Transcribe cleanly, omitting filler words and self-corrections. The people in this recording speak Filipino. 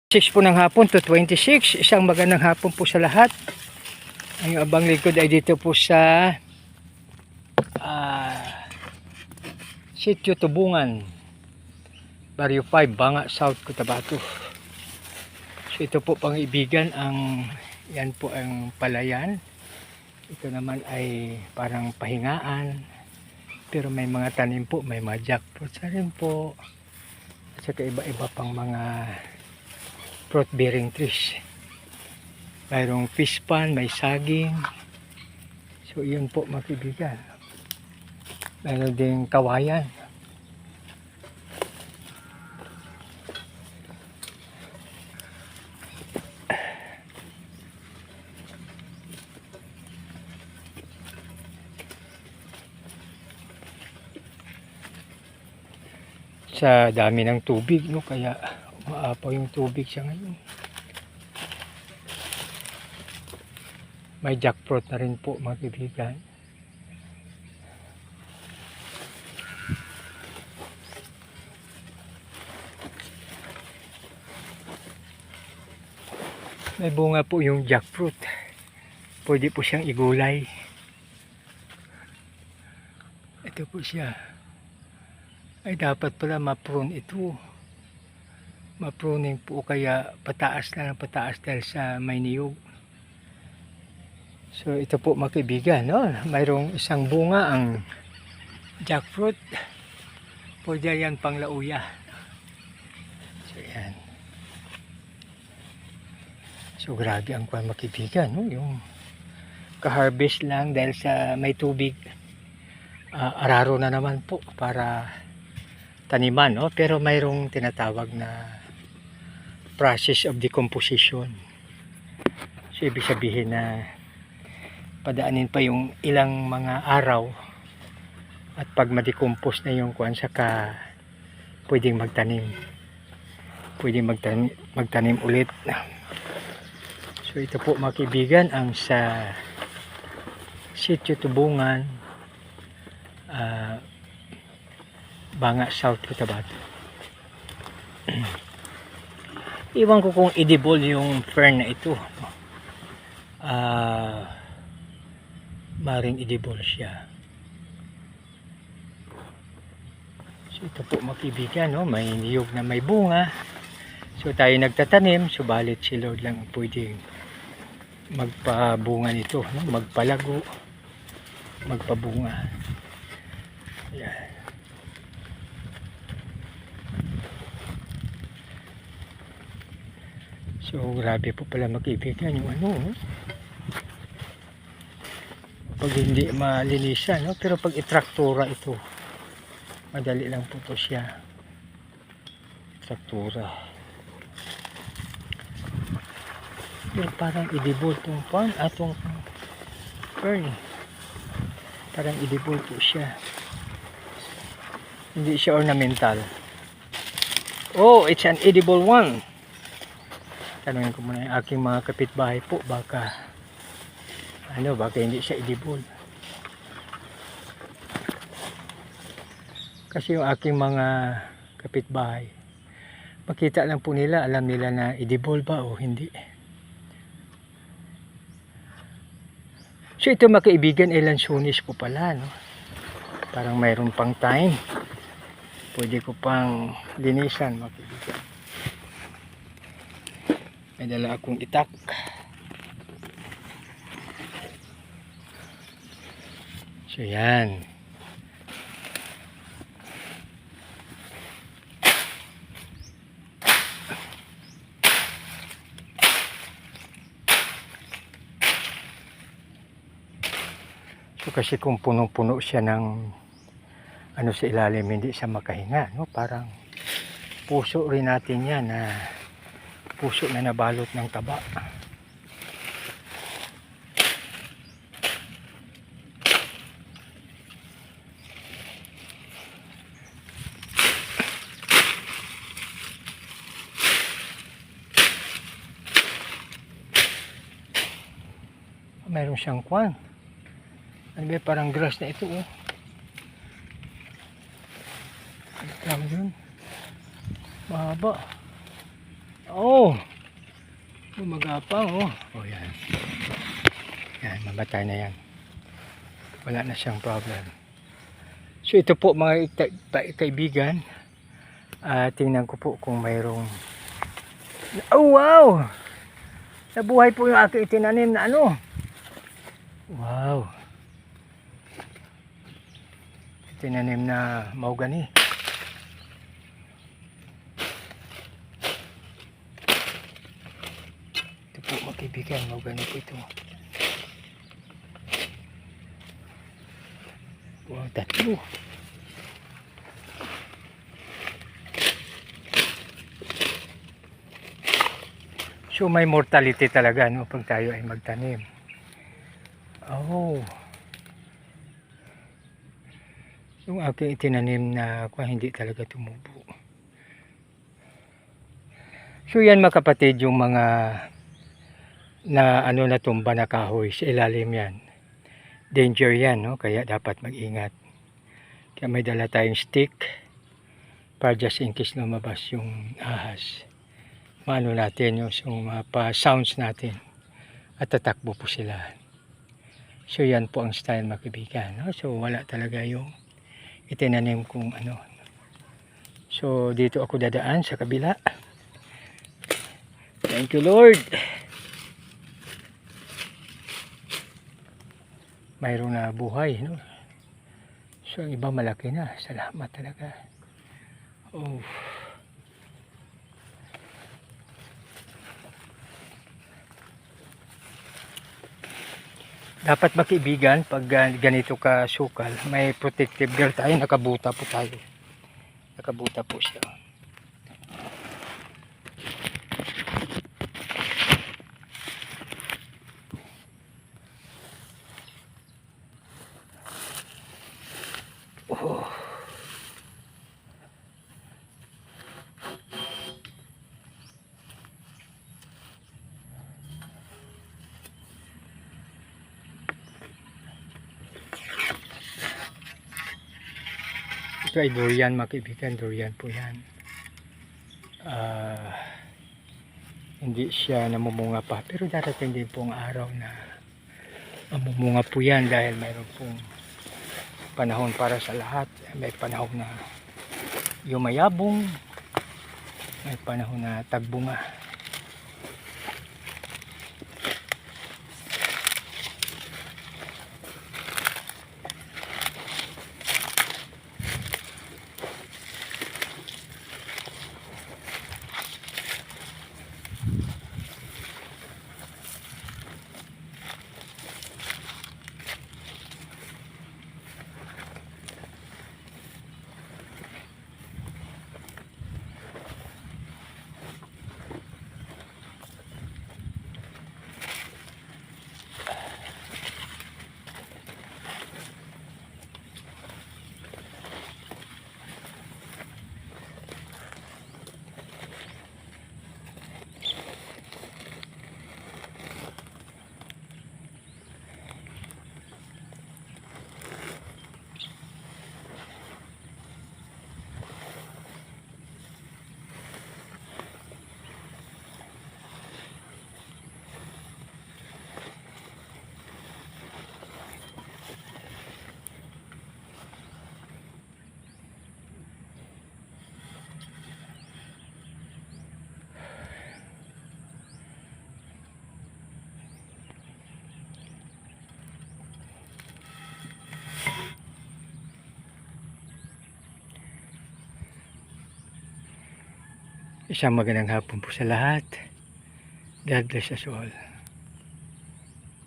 6 po ng hapon to 26. Isang magandang hapon po sa lahat. Ang abang likod ay dito po sa Sitio Tubungan, Barrio 5, Banga, South Cotabato. So ito po pang-ibigan, yan po ang palayan. Ito naman ay parang pahingaan. Pero may mga tanim po, may mga jackfruits na rin po. At saka iba-iba pang mga fruit bearing trees. Mayroong fish pan, may saging. So yun po mga kaibigan. Mayroon ding kawayan. Sa dami ng tubig, no, kaya umaapaw yung tubig siya ngayon. May jackfruit na rin po mga kaibigan. May bunga po yung jackfruit. Pwede po siyang igulay. Ito po siya. Ay dapat pala ma-prune ito. Ma-pruning po kaya pataas na ng pataas dahil sa may niyog. So ito po mga kaibigan, no? Mayroong isang bunga ang jackfruit. Pwede yan pang lauya. So yan. So grabe ang mga kaibigan, no? Yung ka-harvest lang dahil sa may tubig. Araro na naman po para taniman, no? Pero mayroong tinatawag na process of decomposition. So ibig sabihin na padaanin pa yung ilang mga araw at pag ma-decompose na yung kuwan saka pwedeng magtanim. Pwedeng magtanim ulit. So ito po mga kaibigan ang sa Sitio Tubungan, Banga, South Cotabato. Iwan ko kung edible yung fern na ito. Maring edible siya. So ito po mga kaibigan, no? May niyog na may bunga. So tayo nagtatanim, subalit si Lord lang pwedeng magpabunga nito, no? Magpalago, magpabunga. Ayan. So grabe po pala mag-ibigan yung ano, no? Pag hindi malinisan, no? Pero pag itraktura ito, madali lang po ito siya. Traktura. Pero parang edible itong pan atong fern. Parang edible po siya. Hindi siya ornamental. Oh, it's an edible one. Tanungin ko muna yung aking mga kapitbahay po, baka hindi siya edible. Kasi yung aking mga kapitbahay, makita lang po nila, alam nila na edible ba o hindi. So ito mga kaibigan ay lansunis po pala, no? Parang mayroon pang time. Pwede ko pang linisan mga kaibigan. May dala akong itak. So yan. So kasi kung punong-puno siya ng ano sa ilalim, hindi siya makahinga, no? Parang puso rin natin yan na puso na nabalot ng taba. Mayroon siyang kwan. Ano ba, parang grass na ito, oh. Tama yun. Mahaba. Oh, gumagapang oh. Oh yan. Yan, mamatay na yan. Wala na siyang problem. So ito po mga kaibigan. Tingnan ko po kung mayroong... Oh wow! Nabuhay po yung aking itinanim na ano. Wow. Itinanim na mahogany. Ito po mga kaibigan, mahogany po ito. Wow, tatlo. So may mortality talaga no pag tayo ay magtanim. Oh. Yung aking itinanim na hindi talaga tumubo. So yan mga kapatid, yung mga na ano na tumba na kahoy sa ilalim yan. Danger yan no, kaya dapat mag-ingat. Kaya may dala tayong stick para just in case lumabas yung ahas. Maano natin yung pa-sounds natin at tatakbo po sila. So yan po ang style mga kaibigan, no? So wala talaga yung itinanim kong ano. So dito ako dadaan sa kabila. Thank you Lord. Mayroong na buhay, no? So ang iba malaki na. Salamat talaga. Oh. Dapat makaibigan pag ganito ka sukal, may protective gear tayo, nakabuta po tayo. Nakabuta po siya. Oh. Ito ay durian mga kaibigan, durian po yan. Hindi siya namumunga pa, pero darating din po ang araw na mamumunga po yan dahil mayroon pong panahon para sa lahat. May panahon na yumayabong, may panahon na tagbunga. Isang magandang hapon po sa lahat. God bless us all.